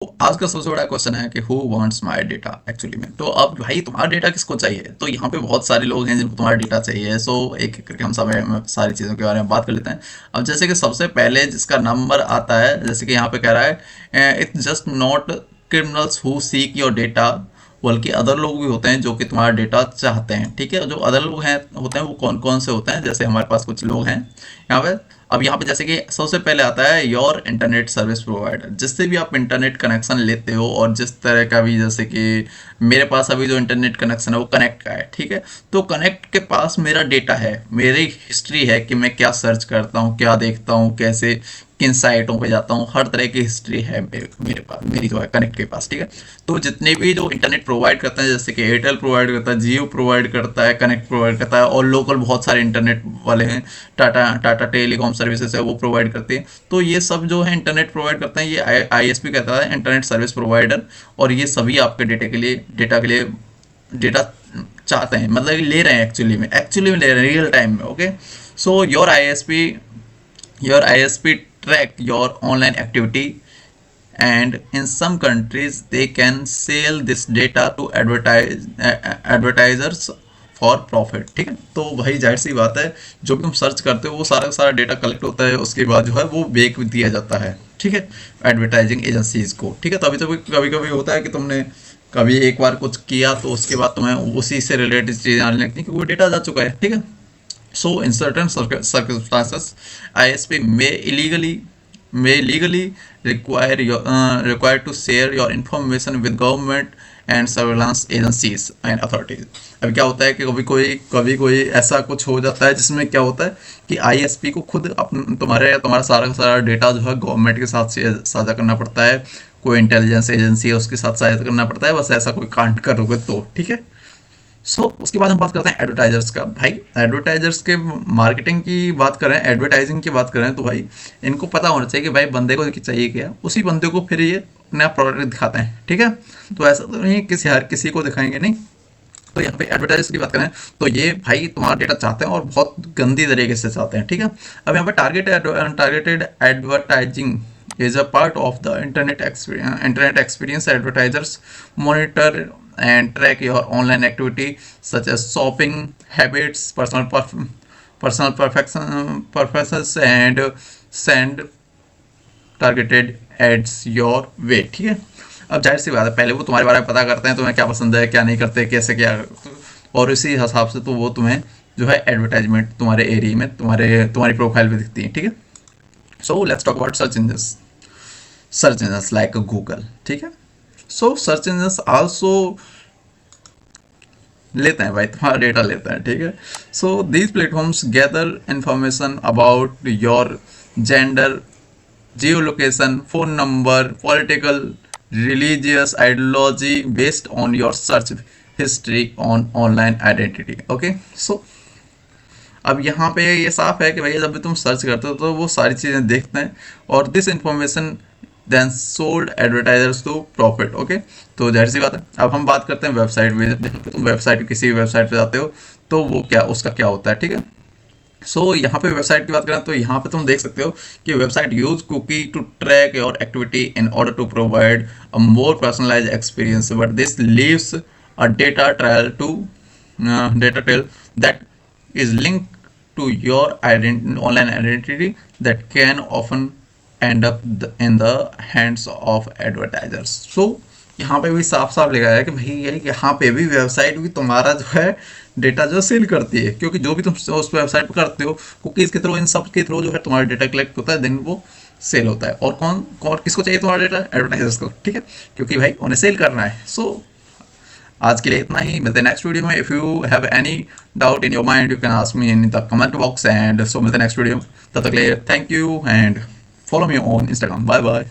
तो आज का सबसे बड़ा क्वेश्चन है कि who wants my data actually में। तो अब भाई तुम्हारा डेटा किसको चाहिए? तो यहाँ पे बहुत सारे लोग हैं जिनको तुम्हारा डेटा चाहिए। सो एक एक करके हम सब सारी चीज़ों के बारे में बात कर लेते हैं। अब जैसे कि सबसे पहले जिसका नंबर आता है, जैसे कि यहाँ पे कह रहा है it's just not criminals who seek your data, बल्कि अदर लोग भी होते हैं जो कि तुम्हारा डेटा चाहते हैं। ठीक है, जो अदर लोग हैं होते हैं वो कौन कौन से होते हैं? जैसे हमारे पास कुछ लोग हैं यहाँ पे। अब यहाँ पे जैसे कि सबसे पहले आता है योर इंटरनेट सर्विस प्रोवाइडर, जिससे भी आप इंटरनेट कनेक्शन लेते हो और जिस तरह का भी, जैसे कि मेरे पास अभी जो इंटरनेट कनेक्शन है वो कनेक्ट का है। ठीक है, तो कनेक्ट के पास मेरा डेटा है, मेरी हिस्ट्री है कि मैं क्या सर्च करता हूँ, क्या देखता हूँ, कैसे किन साइटों पे जाता हूँ, हर तरह की हिस्ट्री है मेरे पास, मेरी जो है कनेक्ट के पास। ठीक है, तो जितने भी जो इंटरनेट प्रोवाइड करते हैं, जैसे कि एयरटेल प्रोवाइड करता है, जियो प्रोवाइड करता है, कनेक्ट प्रोवाइड करता है, और लोकल बहुत सारे इंटरनेट वाले हैं, टाटा टाटा टेलीकॉम सर्विसेज है वो प्रोवाइड करती है। तो ये सब जो है इंटरनेट प्रोवाइड करते हैं, ये आईएसपी कहता है, इंटरनेट सर्विस प्रोवाइडर। और ये सभी आपके डेटा के लिए डेटा चाहते हैं, मतलब ले रहे हैं, एक्चुअली में ले रहे हैं रियल टाइम में। Okay, so your ISP track your online activity, and in some countries they can sell this data to advertisers for profit. ठीक है, तो भाई जाहिर सी बात है, जो भी तुम सर्च करते हो वो सारा का सारा डेटा कलेक्ट होता है, उसके बाद जो है वो बेच दिया जाता है। ठीक है, एडवर्टाइजिंग एजेंसीज को। ठीक है, तभी तो कभी कभी होता है कि तुमने कभी एक बार कुछ किया तो उसके बाद तुम्हें उसी से रिलेटेड चीज़ें आने लगती हैं, क्योंकि वो डेटा जा चुका है। ठीक है, so in certain circumstances, ISP may legally required to share your information with government and surveillance agencies and authorities। अभी क्या होता है कि कभी कोई ऐसा कुछ हो जाता है जिसमें क्या होता है कि आईएसपी को खुद तुम्हारा सारा का सारा डेटा जो है गवर्नमेंट के साथ साझा करना पड़ता है, कोई इंटेलिजेंस एजेंसी है उसके साथ साझा करना पड़ता है, बस ऐसा कोई कांड करोगे तो। ठीक है, उसके बाद हम बात करते हैं एडवर्टाइजर्स का। भाई एडवर्टाइजर्स के मार्केटिंग की बात करें, एडवर्टाइजिंग की बात करें, तो भाई इनको पता होना चाहिए कि भाई बंदे को चाहिए क्या, उसी बंदे को फिर ये नया प्रोडक्ट दिखाते हैं। ठीक है, तो ऐसा तो नहीं हर किसी को दिखाएंगे नहीं। तो यहाँ पे एडवर्टाइजर्स की बात करें तो ये भाई तुम्हारा डेटा चाहते हैं और बहुत गंदी तरीके से चाहते हैं। ठीक है, अब यहाँ पे targeted advertising is a part of the internet experience. Advertisers monitor and track your online activity such as shopping habits, personal preferences, and send targeted ads your way। ठीक है, अब जाहिर सी बात है, पहले वो तुम्हारे बारे में पता करते हैं, तुम्हें क्या पसंद है क्या नहीं करते, कैसे क्या, और इसी हिसाब से तो वो तुम्हें जो है एडवर्टाइजमेंट तुम्हारे एरिया में तुम्हारी प्रोफाइल पे दिखती है। ठीक है, so let's talk about search engines like Google. ठीक है, सो सर्च इंजन्स आल्सो लेते हैं भाई, तुम्हारा डेटा लेते हैं। ठीक है, so these platforms gather information about your gender, geo location, phone number, political, religious ideology based on your search history on online identity. Okay, so अब यहाँ पे ये साफ है कि भैया जब भी तुम सर्च करते हो तो वो सारी चीज़ें देखते हैं, और this information then sold advertisers to profit. Okay, तो जाहिर सी बात है, अब हम बात करते हैं वेबसाइट पे। जब तुम किसी भी वेबसाइट पे जाते हो तो वो उसका क्या होता है। ठीक है, यहाँ पे वेबसाइट की बात करें तो यहाँ पे तुम देख सकते हो कि website use cookie to track your activity in order to provide a more personalise experience, but this leaves a data trail that is linked to your online identity that can often end up in the hands of advertisers। so यहाँ पे भी साफ साफ लिखा है कि भाई यहाँ पे भी वेबसाइट भी तुम्हारा जो है डेटा जो सेल करती है, क्योंकि जो भी तुम उस वेबसाइट पर करते हो कुकीज़ के थ्रू, इन सब के थ्रू जो है तुम्हारा डेटा कलेक्ट होता है, देन वो सेल होता है। और कौन किसको चाहिए तुम्हारा डेटा? एडवर्टाइजर्स को। ठीक है, क्योंकि भाई उन्हें सेल करना है। आज के लिए इतना ही, मिलते हैं नेक्स्ट वीडियो में। If you have any doubt in your mind you can ask me in the comment box, and so मिलते हैं नेक्स्ट वीडियो। तब तक के लिए thank you and follow me on Instagram. Bye bye.